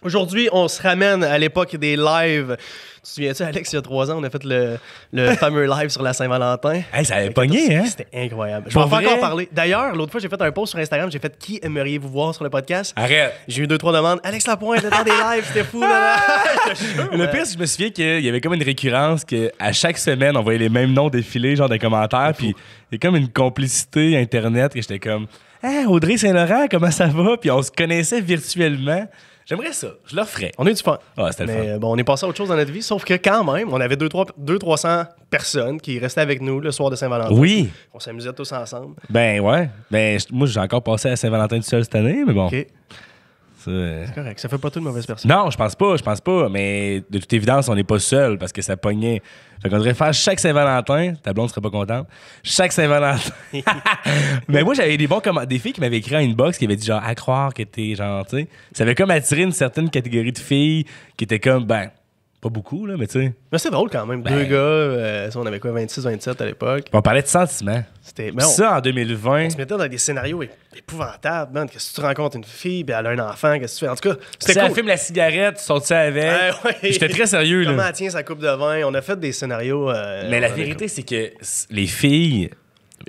Aujourd'hui, on se ramène à l'époque des lives. Tu te souviens-tu, Alex, il y a 3 ans, on a fait le fameux live sur la Saint-Valentin. Hey, ça avait pogné, hein? C'était incroyable. Je vais en faire encore parler. D'ailleurs, l'autre fois, j'ai fait un post sur Instagram. J'ai fait « Qui aimeriez-vous voir sur le podcast? » Arrête! J'ai eu 2-3 demandes. « Alex Lapointe, le temps des lives, c'était fou. » Le pire, c'est que je me souviens qu'il y avait comme une récurrence qu'à chaque semaine, on voyait les mêmes noms défiler, genre des commentaires. Puis il y a comme une complicité Internet que j'étais comme « Hey, Audrey Saint-Laurent, comment ça va? » Puis on se connaissait virtuellement. J'aimerais ça. Je le ferais. On a eu du fun. Ah, c'était le fun. Mais bon, on est passé à autre chose dans notre vie, sauf que quand même, on avait 200-300 personnes qui restaient avec nous le soir de Saint-Valentin. Oui. On s'amusait tous ensemble. Ben ouais. Ben, moi, j'ai encore passé à Saint-Valentin tout seul cette année, mais bon. OK. C'est correct. Ça fait pas tout de mauvaise personne. Non, je pense pas. Mais de toute évidence, on n'est pas seul parce que ça pognait. Fait qu'on devrait faire chaque Saint-Valentin. Ta blonde serait pas contente. Chaque Saint-Valentin. Mais moi, j'avais des filles qui m'avaient écrit en inbox qui avaient dit genre à croire que t'es genre, tu sais. Ça avait comme attiré une certaine catégorie de filles qui étaient comme, ben, pas beaucoup, là, mais tu sais. Mais c'est drôle quand même. Ben, 2 gars, on avait quoi, 26-27 à l'époque. On parlait de sentiments. C'était. Puis ça, en 2020. On se mettait dans des scénarios épouvantables, man. Qu'est-ce que tu rencontres une fille, puis elle a un enfant, qu'est-ce que tu fais? En tout cas, c'était Si cool. elle fume la cigarette, tu sors ça avec. Ouais. J'étais très sérieux, là. Comment elle tient sa coupe de vin? On a fait des scénarios. Mais la vérité, c'est que les filles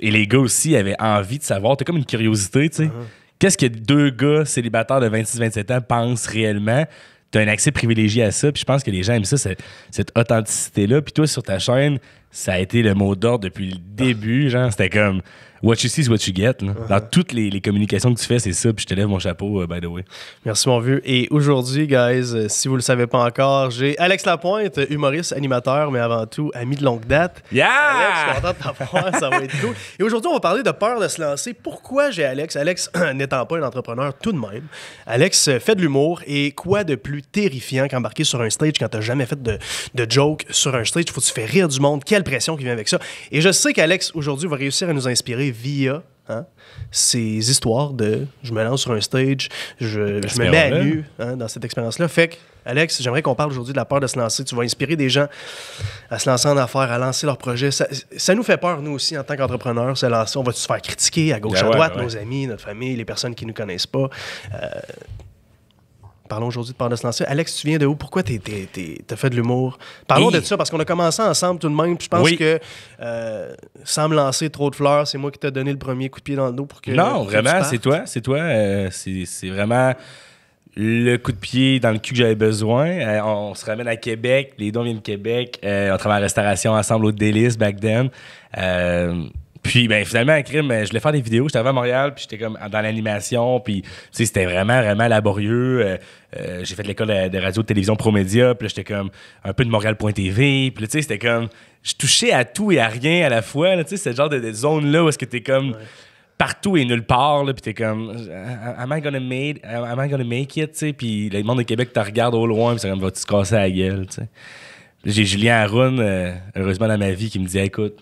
et les gars aussi avaient envie de savoir. T'as comme une curiosité, tu sais. Qu'est-ce que 2 gars célibataires de 26-27 ans pensent réellement? T'as un accès privilégié à ça, puis je pense que les gens aiment ça, cette authenticité-là. Puis toi, sur ta chaîne, ça a été le mot d'ordre depuis le début. Genre, c'était comme what you see is what you get. Là. Dans toutes les communications que tu fais, c'est ça. Puis je te lève mon chapeau, by the way. Merci, mon vieux. Et aujourd'hui, guys, si vous le savez pas encore, j'ai Alex Lapointe, humoriste, animateur, mais avant tout, ami de longue date. Yeah! Alex, je suis content de t'avoir, ça va être cool. Et aujourd'hui, on va parler de peur de se lancer. Pourquoi j'ai Alex? Alex, n'étant pas un entrepreneur tout de même, Alex fait de l'humour et quoi de plus terrifiant qu'embarquer sur un stage quand t'as jamais fait de joke sur un stage? Faut que tu fais rire du monde. Quelle pression qui vient avec ça. Et je sais qu'Alex, aujourd'hui, va réussir à nous inspirer via ces histoires de je me lance sur un stage, je me mets à nu dans cette expérience-là. Fait que, Alex, j'aimerais qu'on parle aujourd'hui de la peur de se lancer. Tu vas inspirer des gens à se lancer en affaires, à lancer leurs projets. Ça nous fait peur, nous aussi, en tant qu'entrepreneurs, se lancer. On va se faire critiquer à gauche, à droite, nos amis, notre famille, les personnes qui ne nous connaissent pas. Parlons aujourd'hui de peur de se lancer. Alex, tu viens de où? Pourquoi t'as fait de l'humour? Parlons de ça, parce qu'on a commencé ensemble tout de même. Puis je pense que, sans me lancer trop de fleurs, c'est moi qui t'ai donné le premier coup de pied dans le dos pour que... Non, vraiment, c'est toi. C'est toi. C'est vraiment le coup de pied dans le cul que j'avais besoin. On se ramène à Québec. Les dons viennent de Québec. On travaille en restauration ensemble au Délice, back then. Puis, ben, finalement, à crime, je voulais faire des vidéos. J'étais à Montréal, puis j'étais comme dans l'animation. Puis, tu sais, c'était vraiment, vraiment laborieux. J'ai fait l'école de radio, de télévision Promédia. Puis là, j'étais comme un peu de Montréal.tv. Puis là, tu sais, c'était comme... Je touchais à tout et à rien à la fois. Tu sais, c'est le genre de zone-là où est-ce que t'es comme... partout et nulle part, là, puis t'es comme am I gonna make it, tu sais, puis le monde de Québec te regarde au loin, puis c'est comme vas-tu te casser la gueule, tu sais. J'ai Julien Haroun, heureusement dans ma vie, qui me dit écoute,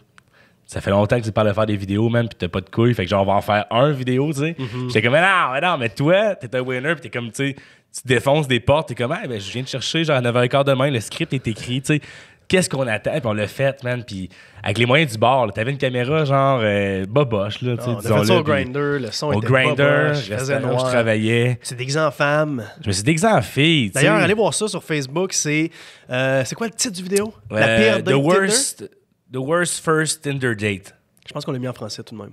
ça fait longtemps que tu parles de faire des vidéos, man, puis t'as pas de couilles, fait que genre on va en faire un vidéo, tu sais. J'étais comme mais toi, t'es un winner, puis t'es comme, tu sais, tu défonces des portes, t'es comme ben je viens de chercher genre à 9h15 demain, le script est écrit, tu sais. Qu'est-ce qu'on attend? Puis on l'a fait, man. Puis avec les moyens du bord, t'avais une caméra genre boboche, là. On a fait ça au Grindr, le son était boboche, je travaillais. C'est déguisé en femme. Je me suis déguisé en fille. D'ailleurs, allez voir ça sur Facebook. C'est quoi le titre du vidéo? La pire date The worst first Tinder date. Je pense qu'on l'a mis en français tout de même.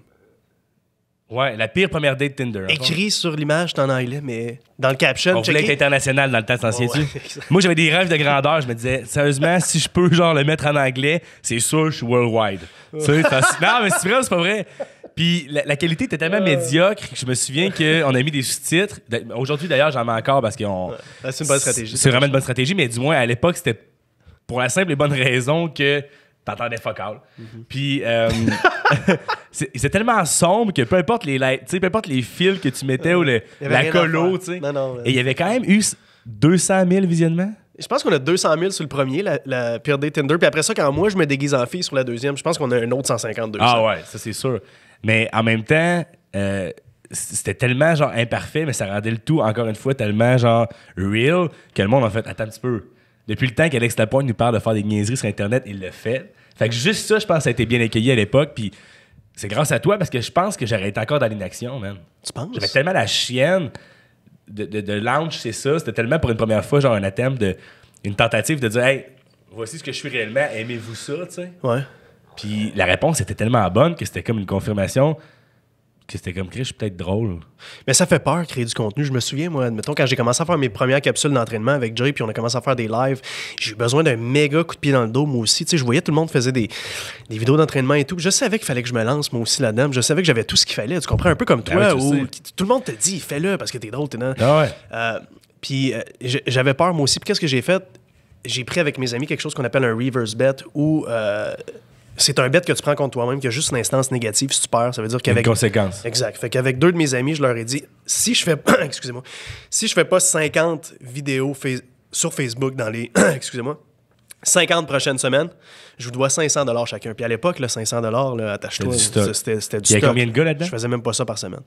Ouais, la pire première date Tinder. Écrit sur l'image, c'est en anglais, mais dans le caption, on voulait être international dans le temps, t'en souviens-tu? Ouais. Moi, j'avais des rêves de grandeur. Je me disais, sérieusement, si je peux genre le mettre en anglais, c'est sûr, je suis worldwide. Tu sais, non, mais c'est vrai, c'est pas vrai. Puis la qualité était tellement médiocre que je me souviens qu'on a mis des sous-titres. Aujourd'hui, d'ailleurs, j'en mets encore parce qu'on... C'est une bonne stratégie. C'est vraiment une bonne stratégie, mais du moins, à l'époque, c'était pour la simple et bonne raison que t'entendais fuck all. Puis c'est tellement sombre que peu importe les fils que tu mettais ou la colo, tu sais. Et il y avait quand même eu 200 000 visionnements. Je pense qu'on a 200 000 sur le premier, la pire date Tinder. Puis après ça, quand moi, je me déguise en fille sur la deuxième, je pense qu'on a un autre 150, 200. Ah ouais, ça c'est sûr. Mais en même temps, c'était tellement genre imparfait, mais ça rendait le tout, encore une fois, tellement genre real que le monde a fait, attends un petit peu. Depuis le temps qu'Alex Lapointe nous parle de faire des niaiseries sur Internet, il le fait. Fait que juste ça, je pense que ça a été bien accueilli à l'époque. Puis c'est grâce à toi parce que je pense que j'aurais été encore dans l'inaction, man. Tu penses? J'avais tellement la chienne de launch, c'est ça. C'était tellement pour une première fois, genre un attempt une tentative de dire, hey, voici ce que je suis réellement, aimez-vous ça, tu sais? Ouais. Puis la réponse était tellement bonne que c'était comme une confirmation que c'était comme, je suis peut-être drôle. Mais ça fait peur, créer du contenu. Je me souviens, moi, admettons, quand j'ai commencé à faire mes premières capsules d'entraînement avec Jay, puis on a commencé à faire des lives, j'ai eu besoin d'un méga coup de pied dans le dos, moi aussi. Tu sais, je voyais tout le monde faisait des vidéos d'entraînement et tout. Je savais qu'il fallait que je me lance, moi aussi, là-dedans. Je savais que j'avais tout ce qu'il fallait. Tu comprends? Un peu comme toi, ouais, où tout le monde te dit, fais-le parce que t'es drôle, t'es dans... Ah ouais. Puis j'avais peur, moi aussi. Puis qu'est-ce que j'ai fait? J'ai pris avec mes amis quelque chose qu'on appelle un reverse bet, où... c'est un bet que tu prends contre toi-même, qui a juste une instance négative. Si tu perds, ça veut dire qu'avec... Une conséquence. Exact. Fait qu'avec 2 de mes amis, je leur ai dit, si je fais... excusez-moi. Si je fais pas 50 vidéos sur Facebook dans les... excusez-moi. 50 prochaines semaines, je vous dois 500 $ chacun. Puis à l'époque, là, 500 $, là, attache-toi, c'était du stock. Il y a combien de gars là-dedans? Je faisais même pas ça par semaine.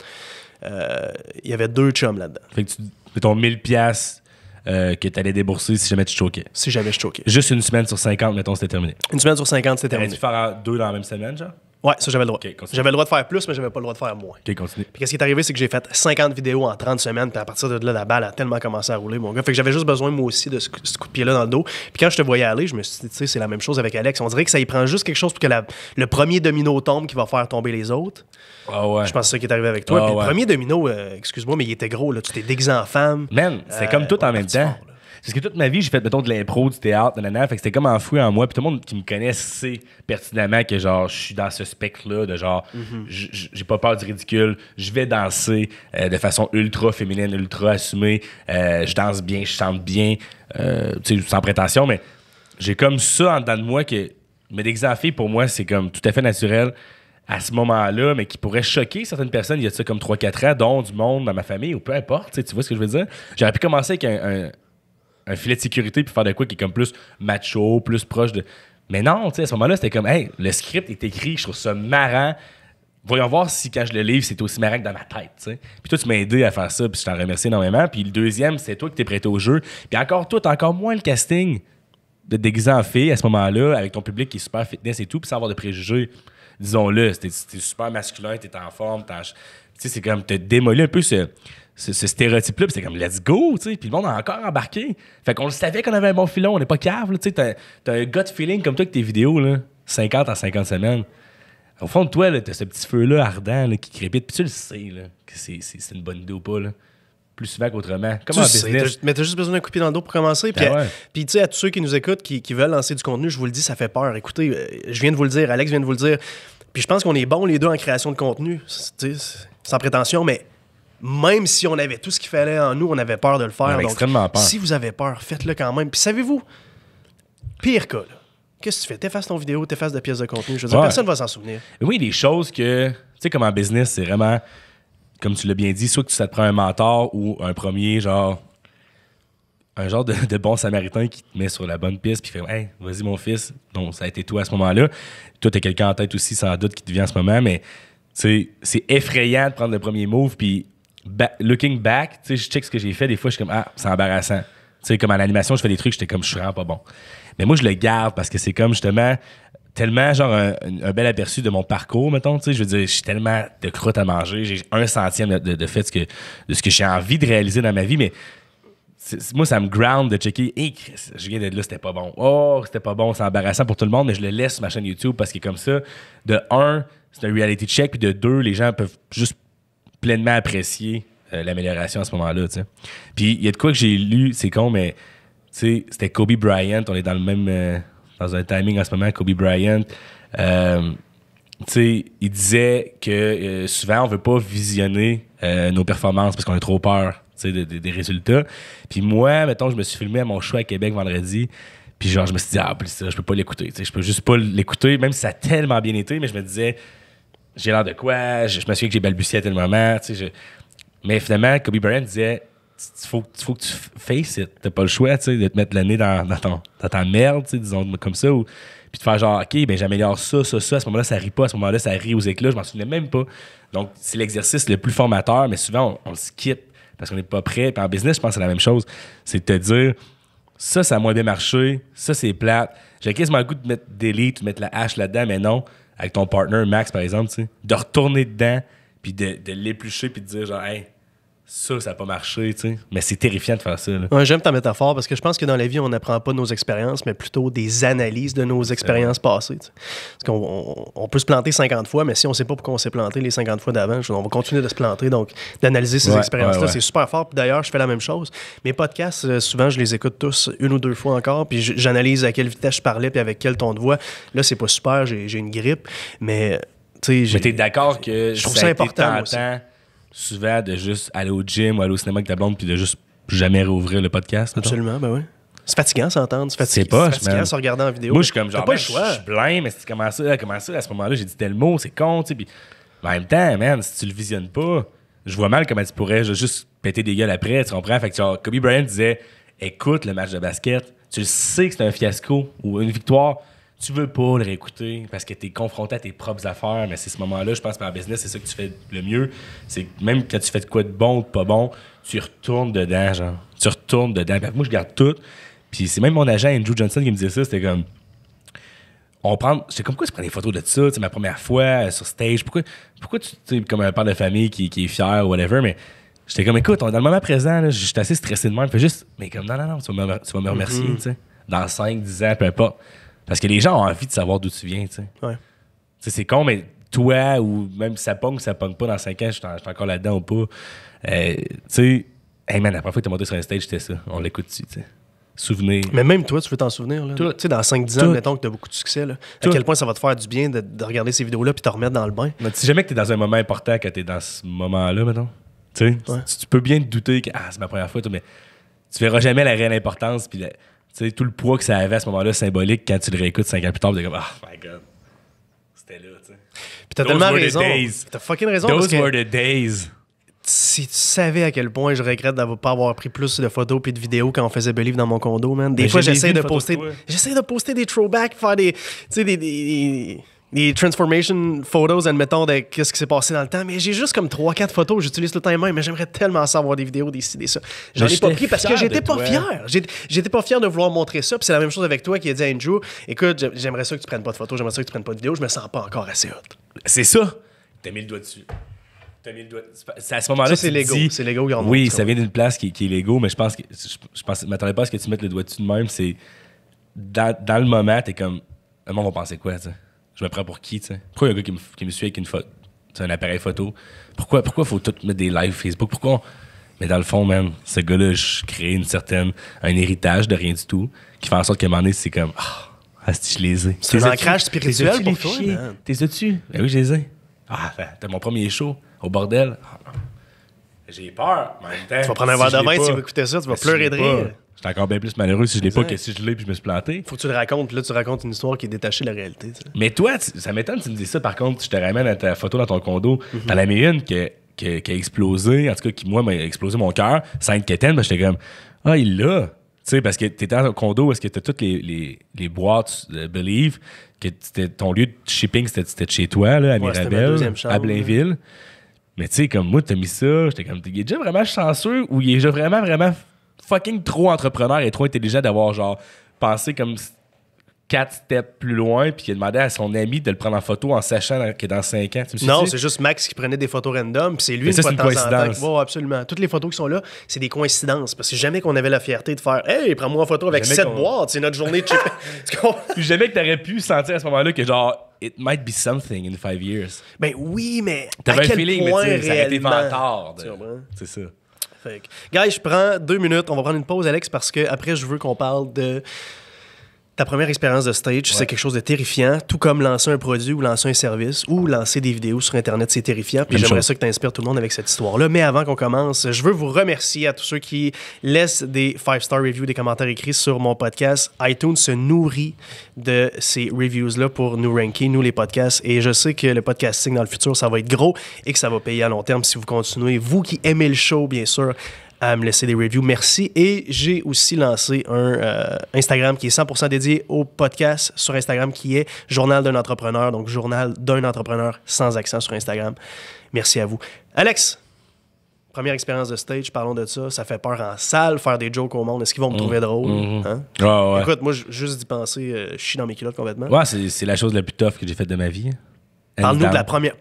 Il y avait 2 chums là-dedans. Fait que tu fais ton 1000$ que tu allais débourser si jamais tu choquais. Si jamais je choquais. Juste une semaine sur 50, mettons, c'était terminé. Une semaine sur 50, c'était terminé. Aurais-tu faire 2 dans la même semaine, genre? Ouais, ça, j'avais le droit. Okay, j'avais le droit de faire plus, mais j'avais pas le droit de faire moins. OK, continue. Puis qu'est-ce qui est arrivé, c'est que j'ai fait 50 vidéos en 30 semaines, puis à partir de là, la balle a tellement commencé à rouler, mon gars. Fait que j'avais juste besoin, moi aussi, de ce coup de pied-là dans le dos. Puis quand je te voyais aller, je me suis dit, tu sais, c'est la même chose avec Alex. On dirait que ça y prend juste quelque chose pour que le premier domino tombe qui va faire tomber les autres. Ah ouais. Je pense que c'est ça qui est arrivé avec toi. Ah Puis ouais. le premier domino, excuse-moi, mais il était gros, là. Tu t'es déguisé en femme. Man, c'est comme tout en même temps. Fort, Parce que toute ma vie, j'ai fait, mettons, de l'impro, du théâtre, nanana. Fait que c'était comme enfoui en moi. Puis tout le monde qui me connaît sait pertinemment que, genre, je suis dans ce spectre-là de genre, j'ai pas peur du ridicule. Je vais danser de façon ultra féminine, ultra assumée. Je danse bien, je chante bien. Tu sais, sans prétention, mais j'ai comme ça en dedans de moi que me déguiser en fille, pour moi, c'est comme tout à fait naturel à ce moment-là, mais qui pourrait choquer certaines personnes il y a ça comme 3-4 ans, dont du monde dans ma famille, ou peu importe. Tu vois ce que je veux dire? J'aurais pu commencer avec un filet de sécurité puis faire de quoi qui est comme plus macho, plus proche de... Mais non, tu sais, à ce moment-là, c'était comme, hey, le script est écrit, je trouve ça marrant. Voyons voir si quand je le livre, c'est aussi marrant que dans ma tête, tu sais. Puis toi, tu m'as aidé à faire ça, puis je t'en remercie énormément. Puis le deuxième, c'est toi qui t'es prêté au jeu. Puis encore toi, t'as encore moins le casting de déguiser en fille à ce moment-là, avec ton public qui est super fitness et tout, puis sans avoir de préjugés. Disons-le, t'es super masculin, t'es en forme, tu sais, c'est comme, t'as démoli un peu ce stéréotype-là, puis c'est comme let's go, tu sais, puis le monde a encore embarqué. Fait qu'on le savait qu'on avait un bon filon, on n'est pas cave, tu sais, t'as un gut feeling comme toi avec tes vidéos, là, 50 en 50 semaines. Au fond de toi, là, t'as ce petit feu-là ardent là, qui crépite, puis tu le sais là, que c'est une bonne idée ou pas, là. Plus souvent qu'autrement. Comme en business. Mais t'as juste besoin d'un coup de pied dans le dos pour commencer. Puis, ouais. puis tu sais, à tous ceux qui nous écoutent, qui veulent lancer du contenu, je vous le dis, ça fait peur. Écoutez, je viens de vous le dire, Alex vient de vous le dire. Puis je pense qu'on est bons les deux en création de contenu, sans prétention, mais même si on avait tout ce qu'il fallait en nous, on avait peur de le faire. On avait Donc, extrêmement peur. Si vous avez peur, faites-le quand même. Puis savez-vous, pire cas, là, qu'est-ce que tu fais? T'effaces ton vidéo, t'effaces de pièces de contenu. Je veux dire, personne ne va s'en souvenir. Oui, des choses que, tu sais, comme en business, c'est vraiment, comme tu l'as bien dit, soit que ça te prend un mentor ou un premier, genre, un genre de bon samaritain qui te met sur la bonne piste puis fait « Hey, vas-y mon fils. » Donc, ça a été toi à ce moment-là. Toi, t'as quelqu'un en tête aussi, sans doute, qui te vient en ce moment, mais c'est effrayant de prendre le premier move puis looking back, tu sais, je check ce que j'ai fait, des fois, je suis comme « Ah, c'est embarrassant. » Tu sais, comme en animation, je fais des trucs, j'étais comme « Je suis vraiment pas bon. » Mais moi, je le garde parce que c'est comme, justement, tellement, genre, un bel aperçu de mon parcours, mettons, tu sais, je veux dire, j'ai tellement de croûte à manger, j'ai 1/100 de fait de ce que j'ai envie de réaliser dans ma vie, mais moi, ça me ground de checker. Hey, Chris, je viens d'être là, c'était pas bon. Oh, c'était pas bon, c'est embarrassant pour tout le monde, mais je le laisse sur ma chaîne YouTube parce que comme ça, de un, c'est un reality check, puis de deux, les gens peuvent juste pleinement apprécier l'amélioration à ce moment-là, tu sais. Puis il y a de quoi que j'ai lu, c'est con, mais tu sais, c'était Kobe Bryant, on est dans le même dans un timing en ce moment, Kobe Bryant. Tu sais, il disait que souvent, on veut pas visionner nos performances parce qu'on a trop peur des résultats. Puis moi, mettons, je me suis filmé à mon show à Québec vendredi. Puis genre, je me suis dit, plus ça, je peux pas l'écouter. Je peux juste pas l'écouter, même si ça a tellement bien été. Mais je me disais, j'ai l'air de quoi? Je me souviens que j'ai balbutié à tel moment. Mais finalement, Kobe Bryant disait, faut que tu face it. T'as pas le choix de te mettre le nez dans ta merde, disons comme ça. Puis de faire genre, OK, ben j'améliore ça. À ce moment-là, ça rit pas. À ce moment-là, ça rit aux éclats. Je m'en souvenais même pas. Donc, c'est l'exercice le plus formateur, mais souvent, on le skip parce qu'on n'est pas prêt. Puis en business, je pense que c'est la même chose. C'est de te dire, ça a moins bien marché. Ça, c'est plate. J'ai quasiment le goût de mettre delete ou de mettre la hache là-dedans, mais non. Avec ton partner, Max, par exemple, de retourner dedans, puis de l'éplucher, puis de dire genre, hey, ça n'a pas marché, tu sais. Mais c'est terrifiant de faire ça, là. Ouais, j'aime ta métaphore parce que je pense que dans la vie, on n'apprend pas nos expériences, mais plutôt des analyses de nos expériences passées. Tu sais. Parce qu'on peut se planter 50 fois, mais si on ne sait pas pourquoi on s'est planté les 50 fois d'avant, on va continuer de se planter. Donc, d'analyser ces expériences-là, c'est super fort. Puis d'ailleurs, je fais la même chose. Mes podcasts, souvent, je les écoute tous 1 ou 2 fois encore, puis j'analyse à quelle vitesse je parlais, puis avec quel ton de voix. Là, c'est pas super, j'ai une grippe, mais... Mais t'es d'accord que je trouve ça important souvent de juste aller au gym ou aller au cinéma avec ta blonde puis de juste jamais rouvrir le podcast? Absolument, ben oui. C'est fatigant s'entendre, c'est pas, fatigant se regarder en vidéo. Moi, je suis comme genre, pas le je choix. suis plein, mais c'est comment ça, à ce moment-là, j'ai dit tel mot, c'est con, tu sais. Puis en même temps, man, si tu le visionnes pas, je vois mal comment tu pourrais juste péter des gueules après, tu comprends? Fait que genre, Kobe Bryant disait, écoute le match de basket, tu le sais que c'est un fiasco ou une victoire. Tu veux pas le réécouter parce que t'es confronté à tes propres affaires, mais c'est ce moment-là, je pense, que en business, c'est ça que tu fais le mieux. C'est que même quand tu fais de quoi de bon ou de pas bon, tu retournes dedans, genre. Tu retournes dedans. Puis moi, je garde tout. Puis c'est même mon agent, Andrew Johnson, qui me disait ça. C'était comme... J'étais comme, pourquoi tu prends des photos de ça? C'est ma première fois sur stage. Pourquoi tu sais, comme un père de famille qui est fier ou whatever, mais j'étais comme, écoute, dans le moment présent, là, j'étais assez stressé de même. Fais juste, mais comme, non, tu vas me remercier, tu sais. Dans 5, 10 ans, peu importe. Parce que les gens ont envie de savoir d'où tu viens, tu sais. Ouais. Tu sais, c'est con, mais toi, ou même si ça pogne pas dans 5 ans, je suis encore là-dedans ou pas. Tu sais, hey man, la première fois que t'es monté sur un stage, c'était ça. On l'écoute dessus, tu sais. Souvenir. Mais même toi, tu veux t'en souvenir, là. Tu sais, dans 5-10 ans, mettons que t'as beaucoup de succès, là. À quel point ça va te faire du bien de regarder ces vidéos-là puis te remettre dans le bain. Mais tu sais jamais que t'es dans un moment important quand t'es dans ce moment-là, mettons. Tu sais, tu peux bien te douter que c'est ma première fois, mais tu verras jamais la réelle importance puis tu sais, tout le poids que ça avait à ce moment-là symbolique quand tu le réécoutes 5 ans plus tard, t'es comme, oh my god, c'était là, tu sais. Puis t'as tellement raison. T'as fucking raison. Those were the days. Si tu savais à quel point je regrette de pas avoir pris plus de photos puis de vidéos quand on faisait Believe dans mon condo, man. Des fois, j'essaie de poster des throwbacks, faire des transformation photos, admettons, de qu'est-ce qui s'est passé dans le temps. Mais j'ai juste comme 3-4 photos, j'utilise tout le temps les mêmes, mais j'aimerais tellement savoir des vidéos, des ça. J'en ai pas pris parce que j'étais pas fier. J'étais pas fier de vouloir montrer ça. Puis c'est la même chose avec toi qui a dit à Andrew, écoute, j'aimerais ça que tu prennes pas de photos, j'aimerais ça que tu prennes pas de vidéos, je me sens pas encore assez hot. C'est ça. T'as mis le doigt dessus. C'est à ce moment-là ça, c'est l'ego. C'est l'ego qui en oui, ça vient d'une place qui est l'ego, mais je m'attendais pas à ce que tu mettes le doigt dessus de même. C'est dans le moment, t'es comme, le monde va penser quoi, tu sais? Je me prends pour qui, tu sais? Pourquoi il y a un gars qui me suit avec une photo, un appareil photo? Pourquoi faut tout mettre des lives Facebook? Pourquoi? Mais dans le fond, man, ce gars-là, je crée un héritage de rien du tout, qui fait en sorte qu'à un moment donné, c'est comme, je les ai. C'est un ancrage spirituel pour toi, man. T'es dessus? Ben oui, je les ai. T'as mon premier show au bordel. J'ai peur, mais en même temps. Tu vas prendre un verre de vin si tu veux écouter ça, tu vas pleurer de rire. J'étais encore bien plus malheureux si je l'ai pas que si je l'ai puis je me suis planté. Faut que tu le racontes, puis là, tu racontes une histoire qui est détachée de la réalité. T'sais. Mais toi, ça m'étonne que tu me dises ça. Par contre, je te ramène à ta photo dans ton condo. T'en as mis une qui a explosé, en tout cas, qui, moi, m'a explosé mon cœur. Sainte-Quétaine, j'étais comme, il l'a. Tu sais, parce que t'étais dans un condo où est-ce que t'as toutes les boîtes de Believe, que ton lieu de shipping, c'était de chez toi, là, à Mirabel, à Blainville. Mais tu sais, comme moi, t'as mis ça, j'étais comme, il est déjà vraiment chanceux ou il est déjà vraiment, vraiment fucking trop entrepreneur et trop intelligent d'avoir, genre, pensé comme 4 steps plus loin puis il a demandé à son ami de le prendre en photo en sachant que dans 5 ans. Non, c'est juste Max qui prenait des photos random puis c'est lui une fois de temps en temps. Oh, absolument. Toutes les photos qui sont là, c'est des coïncidences parce que jamais qu'on avait la fierté de faire « Hey, prends-moi en photo avec 7 boîtes, c'est notre journée de chip. » Puis jamais que t'aurais pu sentir à ce moment-là que genre « It might be something in 5 years. » Ben oui, mais t'avais à quel un feeling, point mais ça aurait été réellement... vantard. C'est ça. Guys, je prends 2 minutes. On va prendre une pause, Alex, parce que après, je veux qu'on parle de ta première expérience de stage. Ouais. C'est quelque chose de terrifiant. Tout comme lancer un produit ou lancer un service ou lancer des vidéos sur Internet, c'est terrifiant. Puis j'aimerais ça que tu inspires tout le monde avec cette histoire-là. Mais avant qu'on commence, je veux vous remercier à tous ceux qui laissent des 5-star reviews, des commentaires écrits sur mon podcast. iTunes se nourrit de ces reviews-là pour nous ranker, nous les podcasts. Et je sais que le podcasting dans le futur, ça va être gros et que ça va payer à long terme si vous continuez. Vous qui aimez le show, bien sûr, à me laisser des reviews. Merci. Et j'ai aussi lancé un Instagram qui est 100% dédié au podcast sur Instagram, qui est Journal d'un entrepreneur. Donc, Journal d'un entrepreneur sans accent sur Instagram. Merci à vous. Alex, première expérience de stage, parlons de ça. Ça fait peur en salle, faire des jokes au monde. Est-ce qu'ils vont me trouver drôle? Hein? Ouais. Écoute, moi, juste d'y penser, je chie dans mes culottes complètement. Ouais, c'est la chose la plus tough que j'ai faite de ma vie. Parle-nous de la première...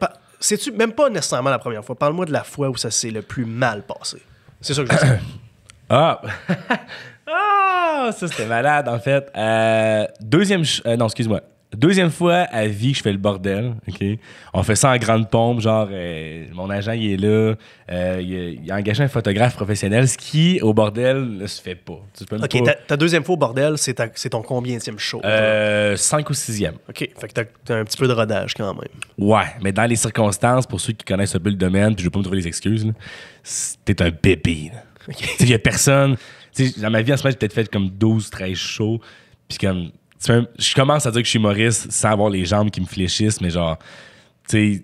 C'est-tu même pas nécessairement la première fois? Parle-moi de la fois où ça s'est le plus mal passé. C'est ça que je veux dire. Ah! Ah! Ça, c'était malade, en fait. Non, excuse-moi. Deuxième fois à vie que je fais le bordel, OK? On fait ça en grande pompe, genre, mon agent, il est là, il a engagé un photographe professionnel, ce qui, au bordel, ne se fait pas. Tu peux OK, ta deuxième fois au bordel, c'est ton combienième show? 5 ou 6e. OK, fait que t'as un petit peu de rodage quand même. Ouais, mais dans les circonstances, pour ceux qui connaissent un peu le domaine, puis je vais pas me trouver les excuses, là, t'es un bébé, là. OK. Tu sais, il y a personne... Tu sais, dans ma vie, en ce moment, j'ai peut-être fait comme 12, 13 shows, puis comme... Je commence à dire que je suis humoriste sans avoir les jambes qui me fléchissent, mais genre, tu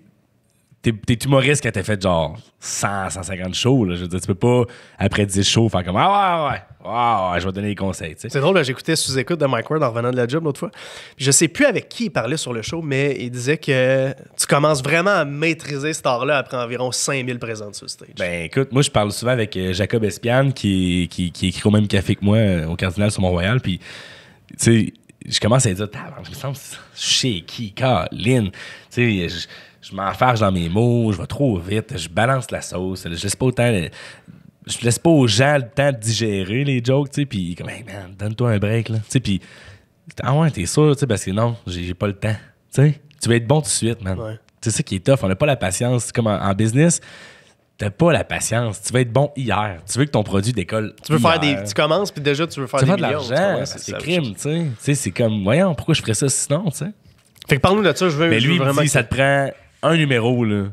sais, t'es humoriste quand t'as fait genre 100, 150 shows. Là. Je veux dire, tu peux pas, après 10 shows, faire comme ouais, je vais donner des conseils. T'sais. C'est drôle, là, j'écoutais sous-écoute de Mike Ward en revenant de la job l'autre fois. Puis je sais plus avec qui il parlait sur le show, mais il disait que tu commences vraiment à maîtriser cet art-là après environ 5000 présentes sur le stage. Ben écoute, moi je parle souvent avec Jacob Espian qui écrit au même café que moi au Cardinal sur Mont-Royal. Puis, tu sais, je commence à dire, je me sens shaky, Colin. Tu sais, je m'enfarge dans mes mots, je vais trop vite, je balance la sauce, je laisse pas aux gens le temps de digérer les jokes, tu sais, puis comme, hey man, donne-toi un break, là. Tu sais, puis, ah ouais, t'es sûr, tu sais, parce que non, j'ai pas le temps. Tu sais, tu vas être bon tout de suite, man. Ouais. C'est ça qui est tough, on n'a pas la patience. C'est comme en business, t'as pas la patience. Tu veux être bon hier. Tu veux que ton produit décolle. Tu veux hier. faire tu commences, puis déjà, tu veux faire tu des veux de millions. l'argent, c'est crime, tu sais. Tu sais, c'est comme, voyons, pourquoi je ferais ça sinon, tu sais. Fait que parle-nous de ça, Mais lui, il me vraiment... dit, ça te prend un numéro, là,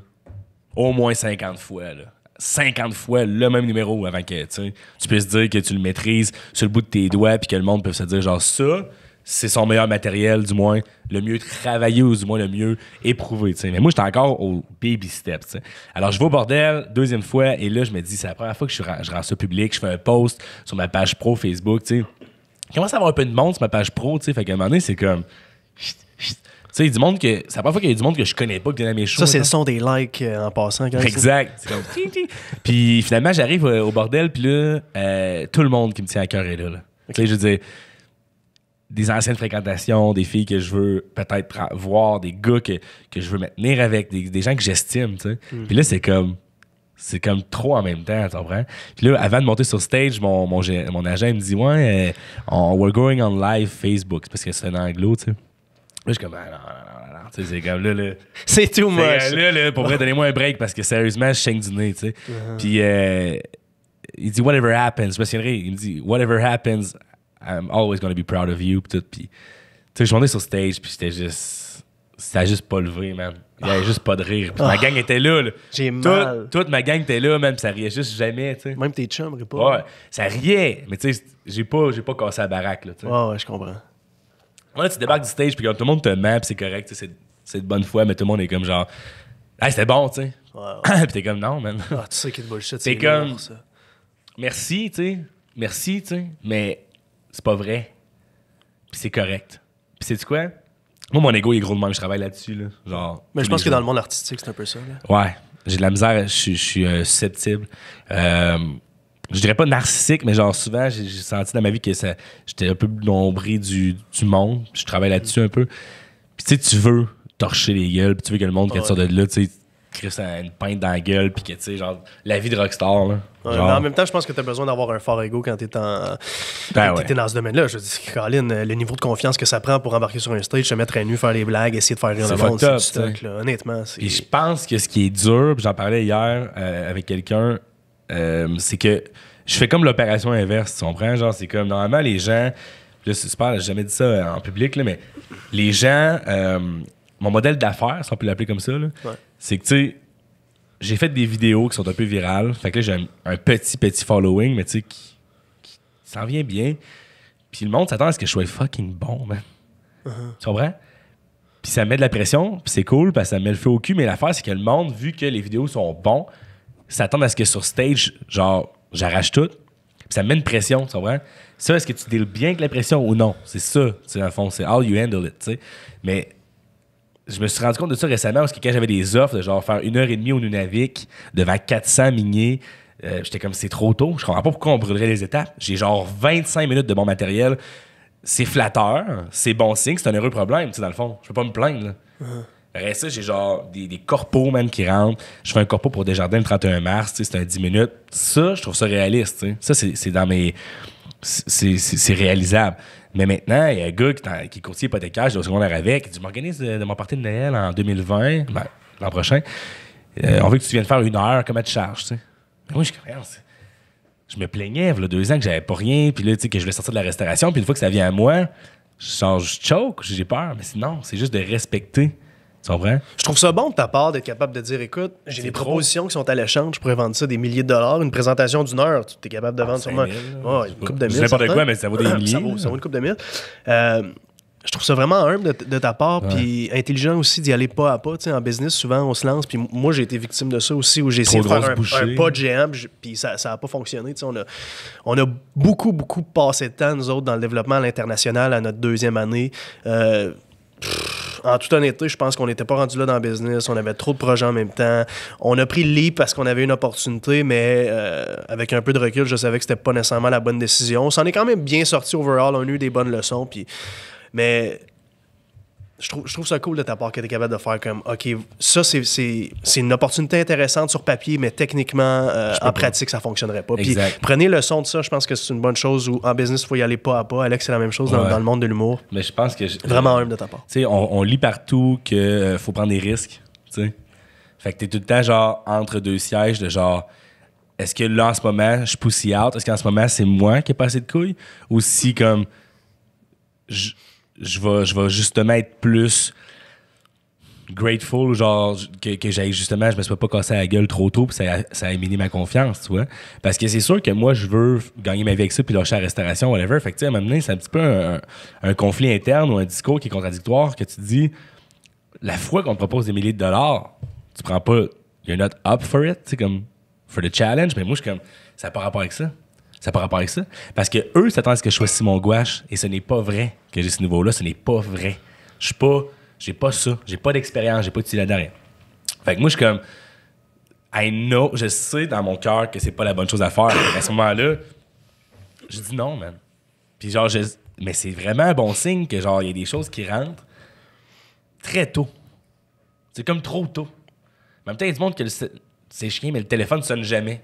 au moins 50 fois, là. 50 fois le même numéro avant que, tu puisses dire que tu le maîtrises sur le bout de tes doigts puis que le monde peut se dire, genre, ça, c'est son meilleur matériel, du moins, le mieux travaillé ou du moins le mieux éprouvé, tu sais. Mais moi, j'étais encore au baby step, tu sais. Alors, je vais au bordel, deuxième fois, et là, je me dis, c'est la première fois que je rends ça public, je fais un post sur ma page pro Facebook, tu sais. Je commence à avoir un peu de monde sur ma page pro, tu sais. Fait qu'à un moment donné, c'est comme... Tu sais, du monde que... C'est la première fois qu'il y a du monde que je connais pas qui vient dans mes shows. Ça, c'est le son des likes en passant. Quand exact. C'est comme... Puis finalement, j'arrive au bordel, puis là, tout le monde qui me tient à cœur est là. Tu sais, je veux dire, des anciennes fréquentations, des filles que je veux peut-être voir, des gars que je veux me tenir avec, des gens que j'estime, tu sais. Puis là, c'est comme trop en même temps, tu comprends? Puis là, avant de monter sur stage, mon agent il me dit, ouais, we're going on live Facebook. C'est parce que c'est un anglo, tu sais. Là, je suis comme, non. Tu sais, c'est comme là. C'est too much. Là, pour vrai, donnez-moi un break parce que sérieusement, je saigne du nez, tu sais. Puis il dit, whatever happens. Je me souviendrai, il me dit, whatever happens, I'm always going to be proud of you. Puis tout. Puis, tu sais, je montais sur stage, puis ça a juste pas levé, man. Il y avait juste pas de rire. Puis ma gang était là. J'ai mal. Toute ma gang était là, man, puis ça riait juste jamais, tu sais. Même tes chums rient pas. Ouais, ça riait. Mais tu sais, j'ai pas cassé la baraque, là, tu sais. Ouais, je comprends. Ouais, tu débarques du stage, puis tout le monde te ment, puis c'est correct, c'est de bonne foi, mais tout le monde est comme genre, hey, c'était bon, tu sais. Ouais. Puis t'es comme, non, man. Ah, tu sais qu'il est de bullshit. C'est comme, lourd, ça. Merci, tu sais, mais c'est pas vrai. Puis c'est correct. Puis sais-tu quoi? Moi, mon ego est gros de même, je travaille là-dessus, là. Genre. Mais je pense que dans le monde artistique, c'est un peu ça, là. Ouais, j'ai de la misère, je suis susceptible. Je dirais pas narcissique, mais genre souvent, j'ai senti dans ma vie que j'étais un peu nombré du monde. Je travaille là-dessus un peu. Puis tu sais, tu veux torcher les gueules, puis tu veux que le monde, quand tu sors de là, tu sais, crisse une pinte dans la gueule, puis que tu sais, genre, la vie de rockstar, là. Ouais, genre... mais en même temps, je pense que tu as besoin d'avoir un fort ego quand tu es t'es dans ce domaine-là. Je dis, Colin, le niveau de confiance que ça prend pour embarquer sur un stage, se mettre à nu, faire des blagues, essayer de faire rire le monde, c'est du stock, là. Honnêtement, c'est... Et je pense que ce qui est dur, puis j'en parlais hier avec quelqu'un, c'est que je fais comme l'opération inverse, tu comprends? Genre, c'est comme, normalement, les gens... Là, c'est super, j'ai jamais dit ça en public, là, mais les gens... mon modèle d'affaires, si on peut l'appeler comme ça, là, c'est que, tu sais, j'ai fait des vidéos qui sont un peu virales. Fait que là, j'ai un petit following, mais tu sais, qui s'en vient bien. Puis le monde s'attend à ce que je sois fucking bon, man. Tu comprends? Puis ça met de la pression, puis c'est cool, parce que ça met le feu au cul. Mais l'affaire, c'est que le monde, vu que les vidéos sont bons, s'attend à ce que sur stage, genre, j'arrache tout. Puis ça met une pression, tu comprends? Ça, est-ce que tu deals bien avec la pression ou non? C'est ça, tu sais, dans le fond, c'est how you handle it, tu sais. Mais... je me suis rendu compte de ça récemment parce que quand j'avais des offres de genre faire 1h30 au Nunavik devant 400 miniers, j'étais comme c'est trop tôt. Je comprends pas pourquoi on brûlerait les étapes. J'ai genre 25 minutes de bon matériel. C'est flatteur, c'est bon signe, c'est un heureux problème, tu sais, dans le fond. Je peux pas me plaindre. Après ça, j'ai genre des corpos, man, qui rentrent. Je fais un corpo pour Desjardins le 31 mars, tu sais, c'est un 10 minutes. Ça, je trouve ça réaliste, tu sais. Ça, c'est dans mes... C'est réalisable. Mais maintenant, il y a un gars qui est courtier hypothécaire, j'ai au secondaire avec, il dit, je m'organise de mon party de Noël en 2020, ben, l'an prochain. On veut que tu viennes faire 1 heure, comment tu charges, tu sais. Moi, je me plaignais, il y a 2 ans, que j'avais pas rien, puis là, tu sais, que je voulais sortir de la restauration, puis une fois que ça vient à moi, je choke, j'ai peur, mais sinon, c'est juste de respecter. Tu comprends? Je trouve ça bon de ta part d'être capable de dire, écoute, j'ai des propositions qui sont alléchantes, je pourrais vendre ça des milliers de dollars, une présentation d'1 heure, tu es capable de vendre sûrement une couple de mille. N'importe quoi, mais ça vaut des milliers. Ça vaut une couple de mille. Je trouve ça vraiment humble de ta part, puis intelligent aussi d'y aller pas à pas. En business, souvent, on se lance, puis moi, j'ai été victime de ça aussi, où j'ai essayé de faire un pas de géant, puis ça n'a pas fonctionné. On a beaucoup, beaucoup passé de temps, nous autres, dans le développement à l'international à notre 2e année. En toute honnêteté, je pense qu'on n'était pas rendu là dans le business. On avait trop de projets en même temps. On a pris le leap parce qu'on avait une opportunité, mais avec un peu de recul, je savais que c'était pas nécessairement la bonne décision. On s'en est quand même bien sorti overall. On a eu des bonnes leçons. Mais je trouve ça cool de ta part que tu es capable de faire comme, OK, ça, c'est une opportunité intéressante sur papier, mais techniquement, en pratique, ça ne fonctionnerait pas. Puis prenez leçon de ça. Je pense que c'est une bonne chose où en business, il faut y aller pas à pas. Alex, c'est la même chose dans le monde de l'humour. Mais je pense que... Vraiment humble de ta part. Tu sais, on lit partout qu'il faut prendre des risques, tu sais. Fait que tu es tout le temps, genre, entre 2 sièges de genre... Est-ce que là, en ce moment, je pussy out? Est-ce qu'en ce moment, c'est moi qui ai pas assez de couilles? Ou si, comme... Je vais justement être plus grateful, genre que j'aille justement, je me sois pas cassé la gueule trop tôt, puis ça a éliminé ma confiance, tu vois. Parce que c'est sûr que moi, je veux gagner ma vie avec ça, puis lâcher la restauration, whatever. Fait que, tu sais, à un moment donné, c'est un petit peu un conflit interne ou un discours qui est contradictoire, que tu te dis, la fois qu'on te propose des milliers de dollars, tu prends pas, you're not up for it, tu sais, comme, for the challenge, mais moi, je suis comme, ça n'a pas rapport avec ça. Ça n'a pas rapport avec ça. Parce que eux s'attendent à ce que je sois Simon Gouache et ce n'est pas vrai que j'ai ce niveau-là. Ce n'est pas vrai. J'ai pas ça. J'ai pas d'expérience. J'ai pas de là-dedans. Fait que moi, je suis comme, I know, je sais dans mon cœur que c'est pas la bonne chose à faire. À ce moment-là, je dis non, man. Puis genre, mais c'est vraiment un bon signe que genre, il y a des choses qui rentrent très tôt. C'est comme trop tôt. En même temps, il y a du monde que c'est chiant, mais le téléphone sonne jamais.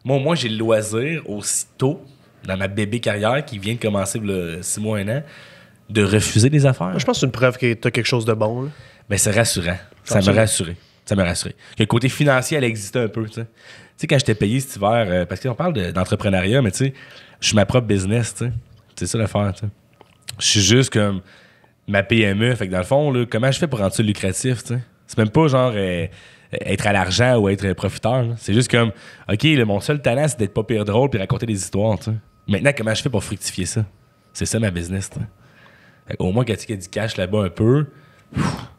Moi, j'ai le loisir, aussitôt, dans ma bébé carrière qui vient de commencer le 6 mois, 1 an, de refuser des affaires. Moi, je pense que c'est une preuve que tu as quelque chose de bon. Là. Ben, c'est rassurant. Ça m'a rassuré. Que le côté financier, elle existait un peu. Tu sais, quand j'étais payé cet hiver, parce qu'on parle d'entrepreneuriat, mais tu sais, je suis ma propre business. Tu sais. C'est ça l'affaire. Tu sais. Je suis juste comme ma PME. Fait que dans le fond, là, comment je fais pour rendre ça lucratif? Tu sais? C'est même pas genre... être à l'argent ou être profiteur. Là. C'est juste comme, OK, là, mon seul talent, c'est d'être pas pire drôle puis raconter des histoires. T'sais. Maintenant, comment je fais pour fructifier ça? C'est ça ma business. Au moins, quand il y a du cash là-bas un peu.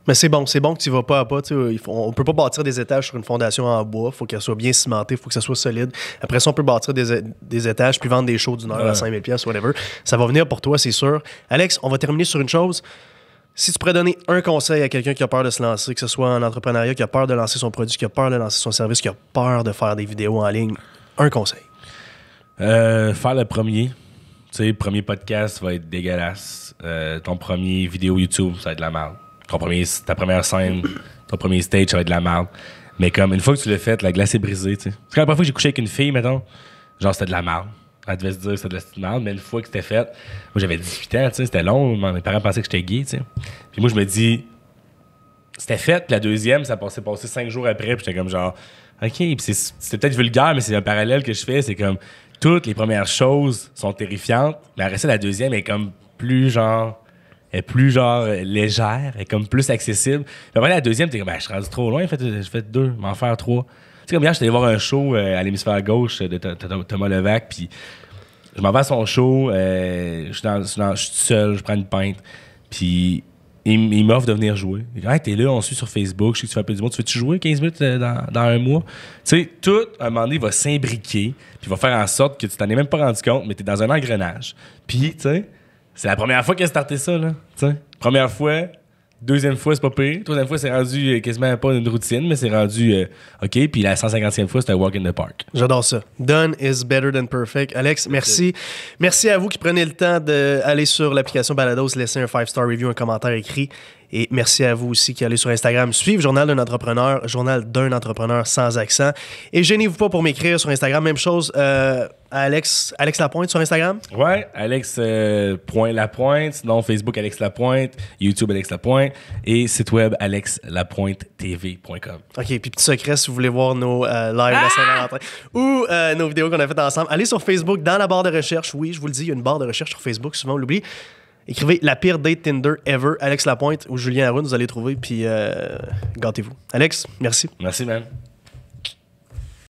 Mais c'est bon que tu vas pas à pas. On peut pas bâtir des étages sur une fondation en bois. Il faut qu'elle soit bien cimentée, il faut que ça soit solide. Après ça, on peut bâtir des étages puis vendre des shows d'1 heure à 5 000$, whatever. Ça va venir pour toi, c'est sûr. Alex, on va terminer sur une chose. Si tu pourrais donner un conseil à quelqu'un qui a peur de se lancer, que ce soit en entrepreneuriat, qui a peur de lancer son produit, qui a peur de lancer son service, qui a peur de faire des vidéos en ligne, un conseil. Faire le premier. Tu sais, le premier podcast va être dégueulasse. Ton premier vidéo YouTube, ça va être de la merde. Ta première scène, ton premier stage, ça va être de la merde. Mais comme une fois que tu l'as fait, la glace est brisée. T'sais. C'est quand la première fois que j'ai couché avec une fille, mettons, genre c'était de la merde. Elle devait se dire que c'était de la merde, mais une fois que c'était fait, moi j'avais 18 ans, c'était long, mes parents pensaient que j'étais gay, t'sais. Puis moi je me dis, c'était fait, puis la deuxième, ça passé 5 jours après, puis j'étais comme genre, OK, puis c'est peut-être vulgaire, mais c'est un parallèle que je fais, c'est comme, toutes les premières choses sont terrifiantes, mais après ça, la deuxième est comme plus genre légère, est comme plus accessible. Puis après la deuxième, t'es comme, je suis rendu trop loin, j'ai fait 2, m'en faire 3. Tu sais, comme hier, j'étais allé voir un show à l'hémisphère gauche de Thomas Levac, puis je m'en vais à son show, je suis tout seul, je prends une pinte, puis il m'offre de venir jouer. Il dit, hey, t'es là, on suit sur Facebook, je sais que tu fais un peu du monde, tu veux-tu jouer 15 minutes dans un mois? Tu sais, tout, à un moment donné, va s'imbriquer, puis va faire en sorte que tu t'en es même pas rendu compte, mais t'es dans un engrenage. Puis, tu sais, c'est la première fois qu'il a starté ça, là. Tu sais, première fois... Deuxième fois, c'est pas pire. Troisième fois, c'est rendu quasiment pas une routine, mais c'est rendu OK. Puis la 150e fois, c'était un walk in the park. J'adore ça. Done is better than perfect. Alex, merci. Merci à vous qui prenez le temps d'aller sur l'application Balados, laisser un 5-star review, un commentaire écrit. Et merci à vous aussi qui allez sur Instagram suivre Journal d'un entrepreneur sans accent. Et gênez-vous pas pour m'écrire sur Instagram. Même chose à Alex Lapointe sur Instagram. Ouais, Alex Lapointe, sinon Facebook Alex Lapointe, YouTube Alex Lapointe et site web alexlapointetv.com. OK, puis petit secret, si vous voulez voir nos lives de la Saint-Valentin ou nos vidéos qu'on a faites ensemble, allez sur Facebook dans la barre de recherche. Oui, je vous le dis, il y a une barre de recherche sur Facebook, souvent on l'oublie. Écrivez la pire date Tinder ever, Alex Lapointe ou Julien Haroun, vous allez trouver, puis gâtez-vous. Alex, merci. Merci, man.